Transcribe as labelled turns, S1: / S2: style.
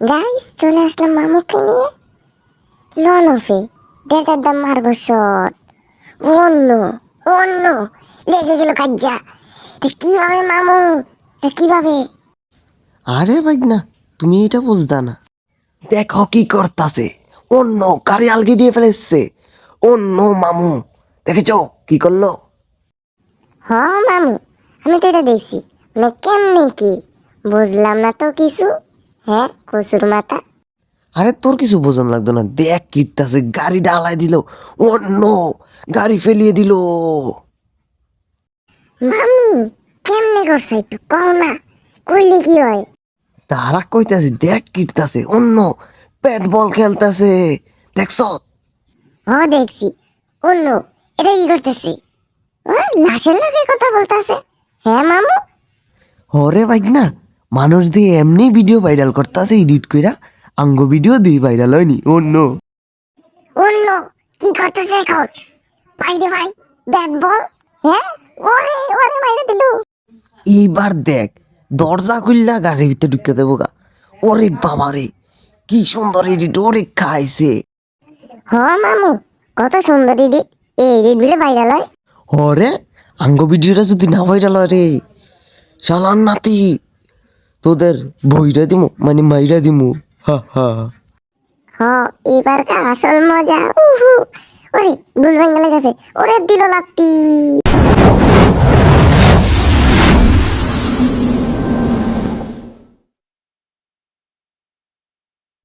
S1: Guys চলে আসলাম মামুকে নিয়ে loan অফে dessert দাম মারবো শট। অন্য অন্য লেগে গেল কাজ্জা। এটা কিভাবে মামু, এটা কিভাবে?
S2: আরে ভাই না, তুমি এটা বুঝদা না। দেখো কি করতাছে, অন্য গাড়ি আলগি দিয়ে ফেলেছে। অন্য মামু দেখেছ কি করলো?
S1: হ মামু, আমি তো এটা দেখছি। মানে কেমনে কি বুঝলাম না তো কিছু। হ্যাঁ কসুর মাথা।
S2: আরে তোর কিছু বোঝন লাগতো না, দেখ কিটতাছে, গাড়ি ডালাই দিল। অন্য গাড়ি ফেলিয়ে দিল।
S1: মামু কেমনে করছে একটু কও না, কইলে কি হয়?
S2: তারা কইতাছে দেখ কিটতাছে, অন্য ব্যাট বল খেলতাছে, দেখছ?
S1: ও দেখছি। অন্য এটা কি করতেছি? ও লাশের লাগে কথা বলতেছে। হ্যাঁ মামু।
S2: হরে ভাই না, মানুষ দিয়ে এমনি ভিডিও ভাইরাল করতেছে এডিট কইরা। আঙ্গ ভিডিও দিয়ে ভাইরাল হয়নি অন্য।
S1: অন্য কি করতেছে এখন? ভাই রে ভাই, ব্যাট বল। হ্যাঁ, ওরে ওরে মাইরে দিল।
S2: এইবার দেখ, দরজা খুললা গাড়ির ভিতরে ঢুকে দেবো গা। ওরে বাবা রে, কি সুন্দর এডিট, ওরে খাইছে।
S1: হ মামু, কত সুন্দর এডিট। এই এডিট বলে ভাইরাল হয়।
S2: হরে, আঙ্গ ভিডিওটা যদি না ভাইরাল হয় রে, শালার নাতি, তোদের বইরা দিমু, মানে মাইরা দিমু। হা হা।
S1: হ, এবার কা আসল মজা। উহু, ওরে গুল ভেঙে গেছে। ওরে দিল লাত্তি।